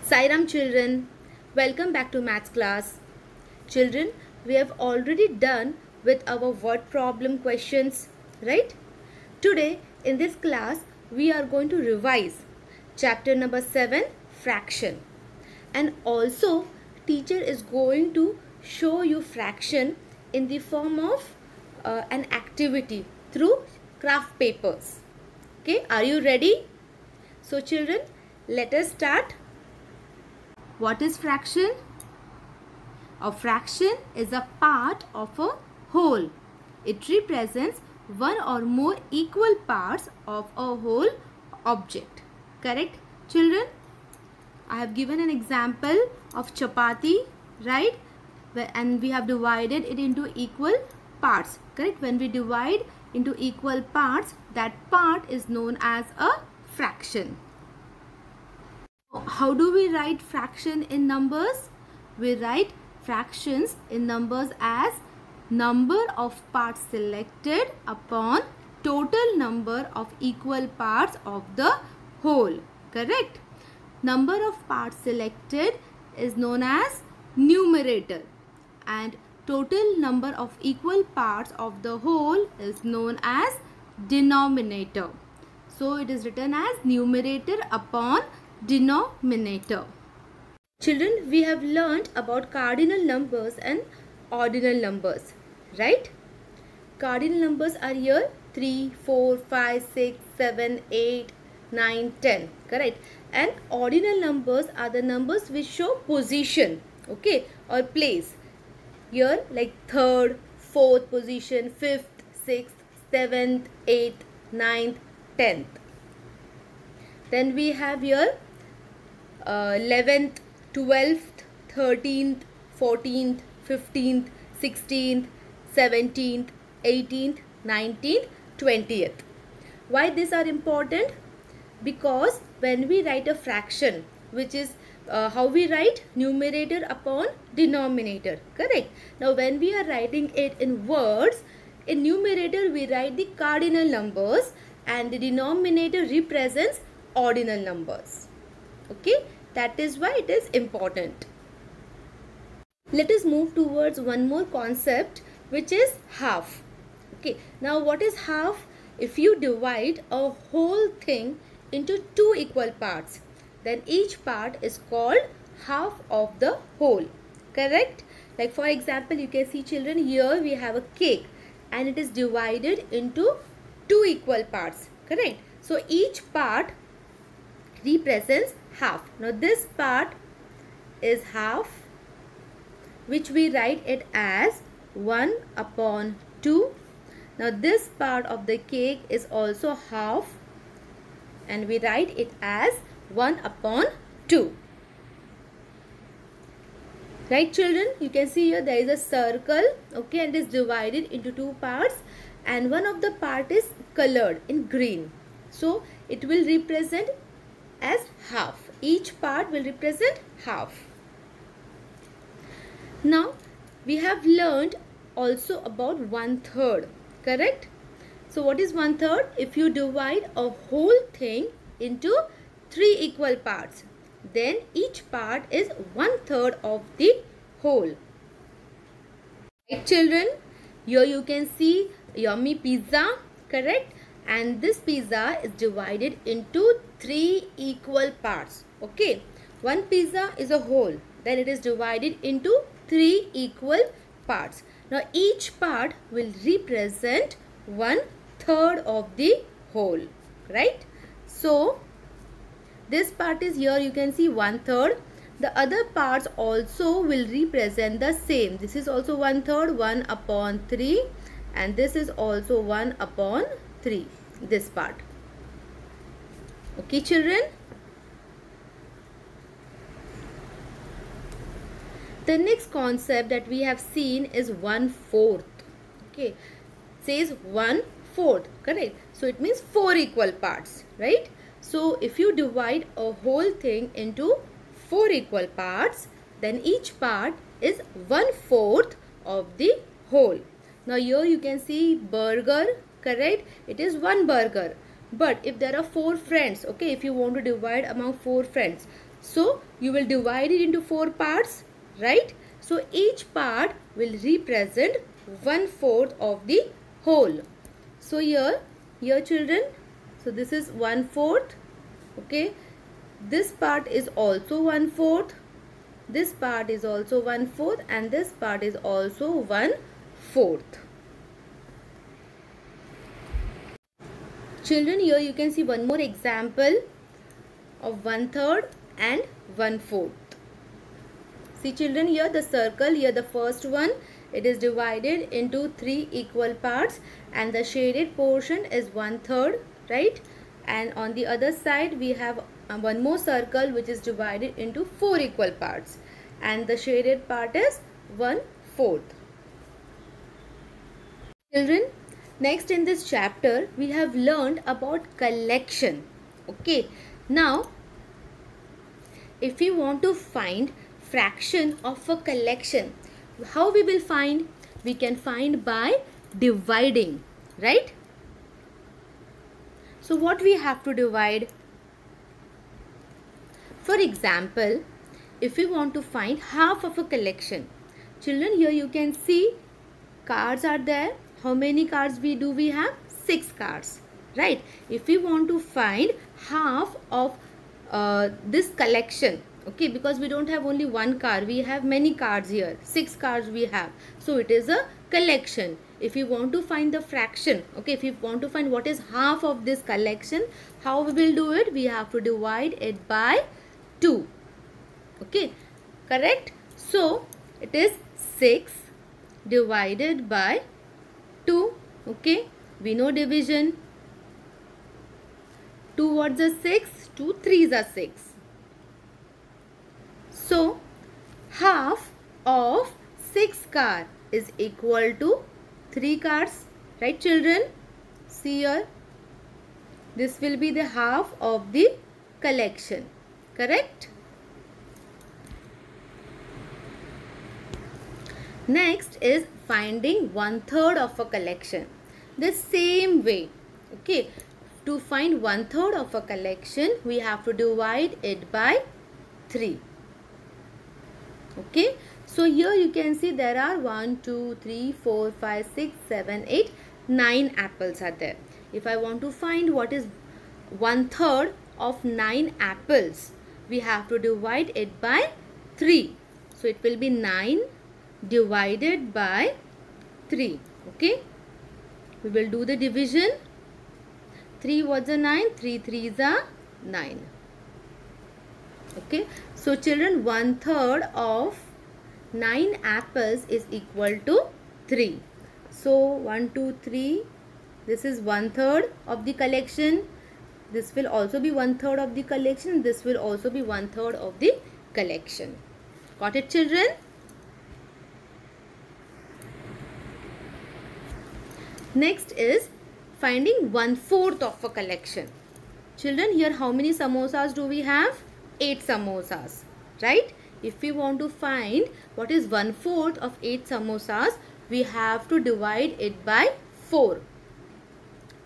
Sairam children, welcome back to maths class. Children, we have already done with our word problem questions, right? Today in this class, we are going to revise chapter number 7, fraction. And also, teacher is going to show you fraction in the form of an activity through craft papers. Okay, are you ready? So children, let us start. What is fraction? A fraction is a part of a whole. It represents one or more equal parts of a whole object. Correct, children? I have given an example of chapati, right? And we have divided it into equal parts. Correct? When we divide into equal parts, that part is known as a fraction. How do we write fraction in numbers? We write fractions in numbers as number of parts selected upon total number of equal parts of the whole. Correct? Number of parts selected is known as numerator and total number of equal parts of the whole is known as denominator. So it is written as numerator upon denominator. Children, we have learnt about cardinal numbers and ordinal numbers, right? Cardinal numbers are here 3, 4, 5, 6, 7, 8, 9, 10, correct? And ordinal numbers are the numbers which show position, okay, or place. Here like 3rd, 4th position, 5th, 6th, 7th, 8th, 9th, 10th. Then we have here 11th, 12th, 13th, 14th, 15th, 16th, 17th, 18th, 19th, 20th. Why these are important? Because when we write a fraction, which is how we write numerator upon denominator, correct? Now when we are writing it in words, in numerator we write the cardinal numbers and the denominator represents ordinal numbers. Okay, that is why it is important. Let us move towards one more concept, which is half. Okay, now what is half? If you divide a whole thing into two equal parts, then each part is called half of the whole. Correct? Like for example, you can see children, here we have a cake and it is divided into two equal parts. Correct? So each part represents half. Now this part is half, which we write it as 1 upon 2. Now this part of the cake is also half and we write it as 1 upon 2. Right children? You can see here there is a circle, okay, and it is divided into two parts and one of the part is colored in green. So it will represent as half. Each part will represent half. Now we have learned also about 1/3, correct? So what is 1/3? If you divide a whole thing into 3 equal parts, then each part is 1/3 of the whole. Right children? Here you can see yummy pizza, correct? And this pizza is divided into 3 equal parts. Okay, one pizza is a whole, then it is divided into 3 equal parts. Now each part will represent 1/3 of the whole, right? So this part is here, you can see 1/3. The other parts also will represent the same. This is also 1/3, 1 upon 3, and this is also 1 upon 3, this part. Okay children? The next concept that we have seen is 1/4. Okay, it says 1/4, correct? So it means 4 equal parts, right? So if you divide a whole thing into 4 equal parts, then each part is 1/4 of the whole. Now here you can see burger, correct? It is one burger. But if there are 4 friends, okay, if you want to divide among 4 friends, So you will divide it into 4 parts, right? So each part will represent 1/4 of the whole. So here children, so this is 1/4, okay. This part is also 1/4. This part is also 1/4 and this part is also 1/4. Children, here you can see one more example of 1/3 and 1/4. See children, here the circle, here the first one, it is divided into 3 equal parts and the shaded portion is 1/3, right? And on the other side we have one more circle which is divided into 4 equal parts and the shaded part is 1/4. Children, next in this chapter we have learned about collection. Okay, now if we want to find fraction of a collection, how we will find? We can find by dividing, right? So what we have to divide? For example, if we want to find half of a collection, children, here you can see cards are there. How many cards do we have? 6 cards, right? If we want to find half of this collection, okay, because we don't have only one card, we have many cards here, 6 cards we have, so it is a collection. If you want to find the fraction, okay, if you want to find what is half of this collection, how we will do it? We have to divide it by 2, okay, correct? So it is 6 divided by 2, okay, we know division. 2 what's a 6? 2 3s are 6. So half of 6 cards is equal to 3 cards, right children? See here, this will be the half of the collection, correct? Next is finding 1/3 of a collection. The same way, okay, to find 1/3 of a collection, we have to divide it by 3. Okay, so here you can see there are 1, 2, 3, 4, 5, 6, 7, 8, 9 apples are there. If I want to find what is 1/3 of 9 apples, we have to divide it by 3. So it will be 9 divided by 3. Okay, we will do the division. 3 what's a 9? 3 3s are 9. Okay, so children, 1/3 of 9 apples is equal to 3. So 1, 2, 3, this is 1/3 of the collection. This will also be 1/3 of the collection. This will also be 1/3 of the collection. Got it children? Next is finding 1/4 of a collection. Children, here how many samosas do we have? 8 samosas, right? If we want to find what is 1/4 of 8 samosas, we have to divide it by 4,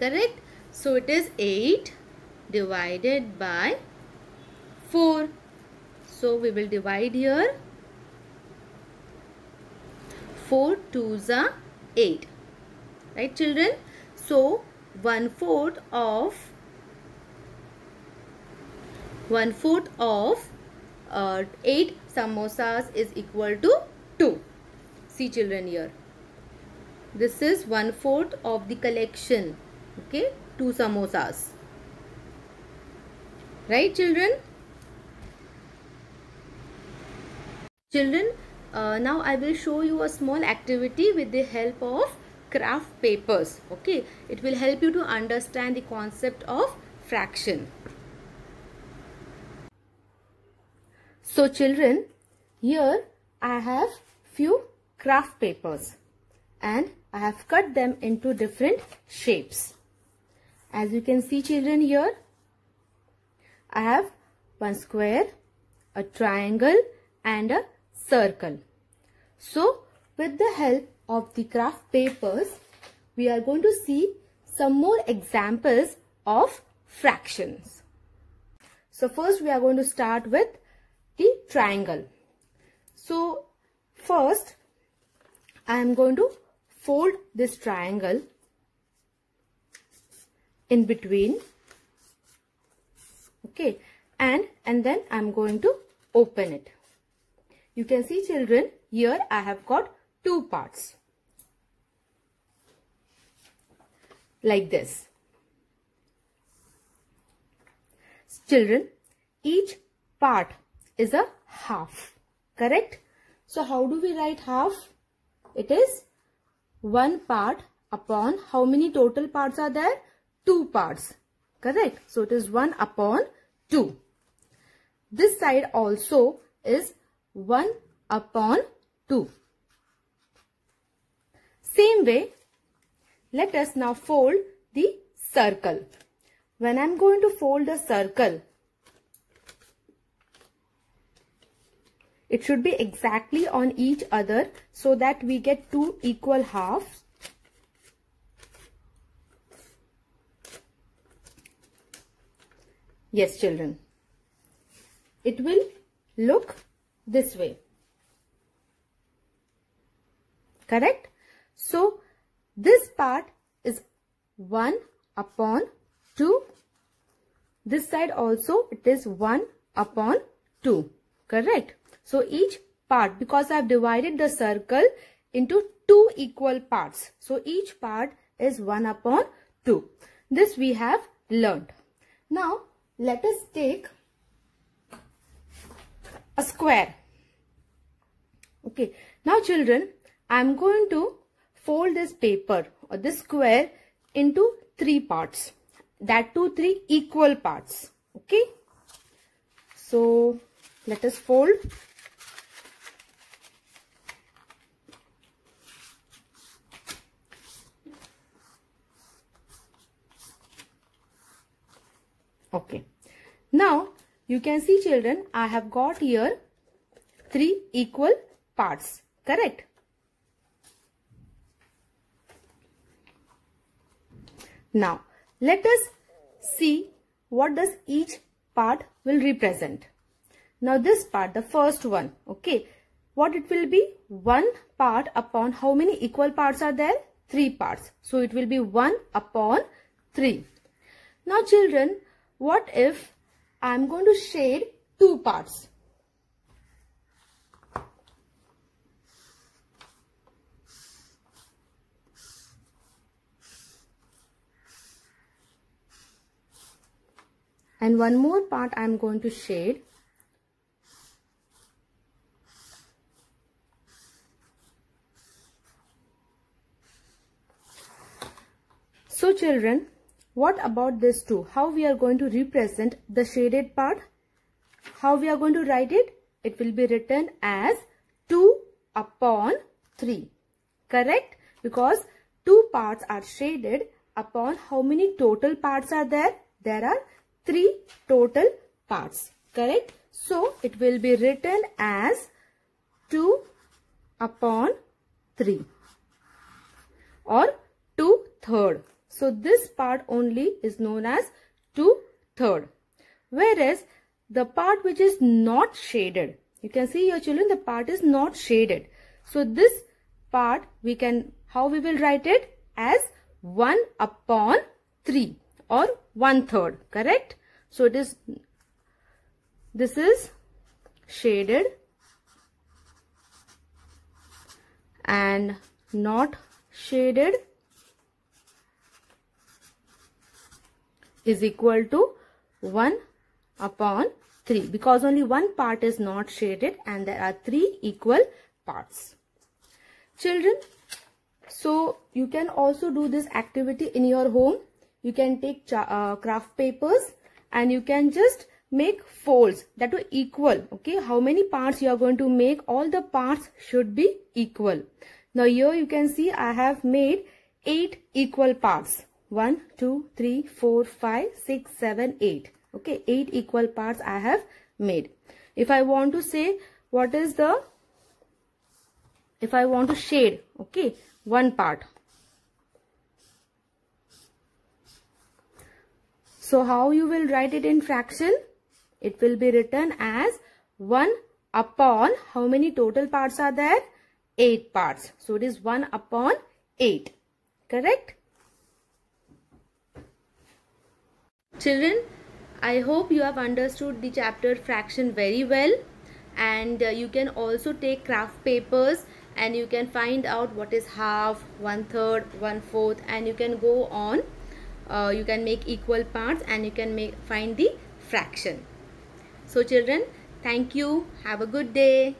correct? So it is 8 divided by 4. So we will divide here. 4 2s are 8, right children? So 1/4 of 8 samosas is equal to 2. See children, here this is 1/4 of the collection, okay, 2 samosas, right children? Children, now I will show you a small activity with the help of craft papers. Okay, it will help you to understand the concept of fraction. So children, here I have few craft papers and I have cut them into different shapes. As you can see children, here I have one square, a triangle and a circle. So with the help of the craft papers, we are going to see some more examples of fractions. So first we are going to start with the triangle. So first I am going to fold this triangle in between, okay, and then I'm going to open it. You can see, children, here I have got two parts like this. Children, each part is a half, correct? So how do we write half? It is one part upon how many total parts are there? Two parts, correct? So it is 1 upon 2. This side also is 1 upon 2. Same way, let us now fold the circle. When I am going to fold the circle, it should be exactly on each other so that we get two equal halves. Yes, children. It will look this way. Correct? So, this part is 1 upon 2. This side also it is 1 upon 2. Correct? So, each part, because I have divided the circle into two equal parts. So, each part is 1 upon 2. This we have learnt. Now, let us take a square. Okay. Now, children, I am going to fold this paper or this square into three parts. That too, three equal parts. Okay. So, let us fold. Okay. Now, you can see, children, I have got here three equal parts. Correct? Now, let us see what does each part will represent. Now, this part, the first one, okay, what it will be? One part upon how many equal parts are there? Three parts. So, it will be 1 upon 3. Now, children, what if I am going to shade two parts? And one more part I am going to shade. So, children, what about this two? How we are going to represent the shaded part? How we are going to write it? It will be written as 2 upon 3. Correct? Because two parts are shaded upon how many total parts are there? There are 3 total parts. Correct? So, it will be written as 2 upon 3 or 2/3. So, this part only is known as 2/3. Whereas, the part which is not shaded, you can see here, children, the part is not shaded. So, this part we can, how we will write it? As 1 upon 3 or 1/3. Correct? So, this is shaded and not shaded is equal to 1 upon 3, because only one part is not shaded and there are 3 equal parts. Children, so you can also do this activity in your home. You can take craft papers and you can just make folds that are equal. Okay, how many parts you are going to make? All the parts should be equal. Now here you can see I have made 8 equal parts. 1, 2, 3, 4, 5, 6, 7, 8. Okay, 8 equal parts I have made. If I want to say what is the, if I want to shade, okay, one part. So how you will write it in fraction? It will be written as 1 upon, how many total parts are there? 8 parts. So it is 1 upon 8. Correct? Children, I hope you have understood the chapter fraction very well, and you can also take craft papers and you can find out what is half, 1/3, 1/4, and you can go on. You can make equal parts and you can find the fraction. So children, thank you. Have a good day.